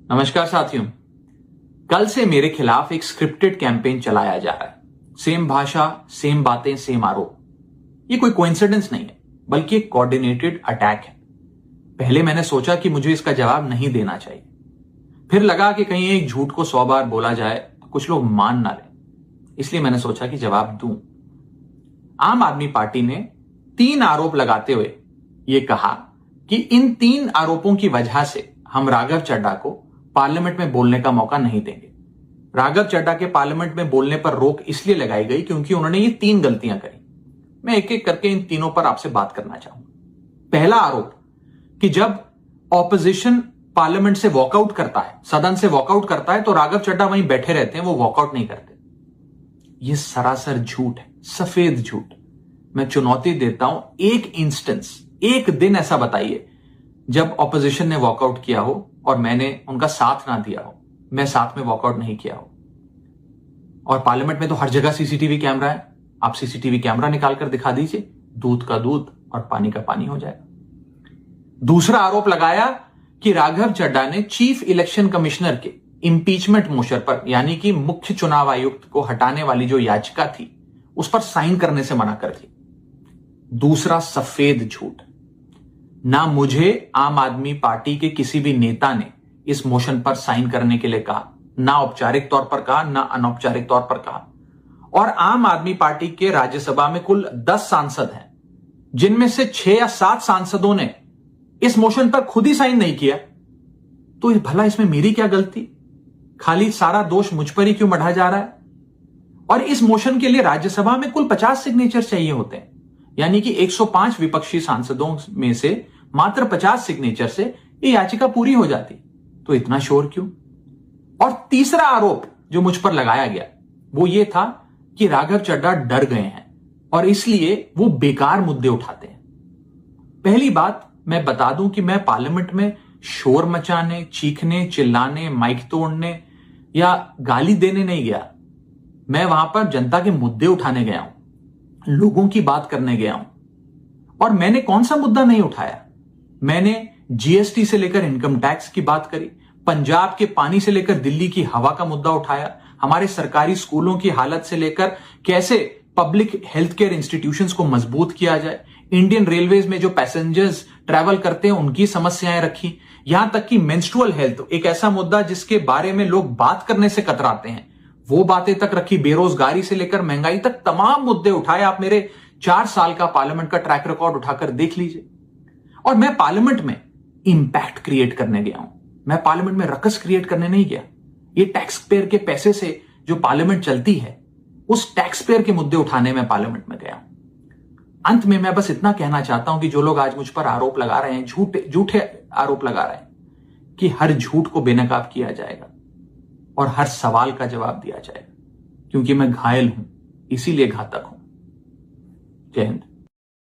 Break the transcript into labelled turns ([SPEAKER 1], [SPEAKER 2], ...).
[SPEAKER 1] नमस्कार साथियों। कल से मेरे खिलाफ एक स्क्रिप्टेड कैंपेन चलाया जा रहा है। सेम भाषा, सेम बातें, सेम आरोप। ये कोई कोइंसिडेंस नहीं है, बल्कि एक कोऑर्डिनेटेड अटैक है। पहले मैंने सोचा कि मुझे इसका जवाब नहीं देना चाहिए। फिर लगा कि कहीं एक झूठ को 100 बार बोला जाए तो कुछ लोग मान ना लें, इसलिए मैंने सोचा कि जवाब दूं। आम आदमी पार्टी ने 3 आरोप लगाते हुए यह कहा कि इन 3 आरोपों की वजह से हम राघव चड्ढा को पार्लियामेंट में बोलने का मौका नहीं देंगे। राघव चड्ढा के पार्लियामेंट में बोलने पर रोक इसलिए लगाई गई क्योंकि उन्होंने ये 3 गलतियां करी। मैं एक एक करके इन तीनों पर आपसे बात करना चाहूंगा। पहला आरोप कि जब ऑपोजिशन पार्लियामेंट से वॉकआउट करता है, सदन से वॉकआउट करता है, तो राघव चड्ढा वहीं बैठे रहते हैं, वो वॉकआउट नहीं करते। यह सरासर झूठ है, सफेद झूठ। मैं चुनौती देता हूं, एक इंस्टेंस, एक दिन ऐसा बताइए जब ऑपोजिशन ने वॉकआउट किया हो और मैंने उनका साथ ना दिया हो, मैं साथ में वॉकआउट नहीं किया हो। और पार्लियामेंट में तो हर जगह सीसीटीवी कैमरा है। आप सीसीटीवी कैमरा निकालकर दिखा दीजिए, दूध का दूध और पानी का पानी हो जाएगा। दूसरा आरोप लगाया कि राघव चड्ढा ने चीफ इलेक्शन कमिश्नर के इंपीचमेंट मोशन पर, यानी कि मुख्य चुनाव आयुक्त को हटाने वाली जो याचिका थी, उस पर साइन करने से मना कर दिया। दूसरा सफेद झूठ। ना मुझे आम आदमी पार्टी के किसी भी नेता ने इस मोशन पर साइन करने के लिए कहा, ना औपचारिक तौर पर कहा, ना अनौपचारिक तौर पर कहा। और आम आदमी पार्टी के राज्यसभा में कुल 10 सांसद हैं, जिनमें से 6 या 7 सांसदों ने इस मोशन पर खुद ही साइन नहीं किया। तो भला इसमें मेरी क्या गलती? खाली सारा दोष मुझ पर ही क्यों मढ़ा जा रहा है? और इस मोशन के लिए राज्यसभा में कुल 50 सिग्नेचर चाहिए होते हैं, यानी कि 105 विपक्षी सांसदों में से मात्र 50 सिग्नेचर से यह याचिका पूरी हो जाती। तो इतना शोर क्यों? और तीसरा आरोप जो मुझ पर लगाया गया वो ये था कि राघव चड्ढा डर गए हैं और इसलिए वो बेकार मुद्दे उठाते हैं। पहली बात मैं बता दूं कि मैं पार्लियामेंट में शोर मचाने, चीखने, चिल्लाने, माइक तोड़ने या गाली देने नहीं गया। मैं वहां पर जनता के मुद्दे उठाने गया हूं, लोगों की बात करने गया हूं। और मैंने कौन सा मुद्दा नहीं उठाया? मैंने जीएसटी से लेकर इनकम टैक्स की बात करी, पंजाब के पानी से लेकर दिल्ली की हवा का मुद्दा उठाया, हमारे सरकारी स्कूलों की हालत से लेकर कैसे पब्लिक हेल्थ केयर इंस्टीट्यूशंस को मजबूत किया जाए, इंडियन रेलवेज में जो पैसेंजर्स ट्रैवल करते हैं उनकी समस्याएं रखी, यहां तक कि मेंस्ट्रुअल हेल्थ, एक ऐसा मुद्दा जिसके बारे में लोग बात करने से कतराते हैं, वो बातें तक रखी। बेरोजगारी से लेकर महंगाई तक तमाम मुद्दे उठाए। आप मेरे 4 साल का पार्लियामेंट का ट्रैक रिकॉर्ड उठाकर देख लीजिए। और मैं पार्लियामेंट में इंपैक्ट क्रिएट करने गया हूं, मैं पार्लियामेंट में रकस क्रिएट करने नहीं गया। ये टैक्स पेयर के पैसे से जो पार्लियामेंट चलती है, उस टैक्स पेयर के मुद्दे उठाने में पार्लियामेंट में गया हूं। अंत में मैं बस इतना कहना चाहता हूं कि जो लोग आज मुझ पर आरोप लगा रहे हैं, झूठे आरोप लगा रहे हैं, कि हर झूठ को बेनकाब किया जाएगा और हर सवाल का जवाब दिया जाएगा, क्योंकि मैं घायल हूं, इसीलिए घातक हूं। जय हिंद।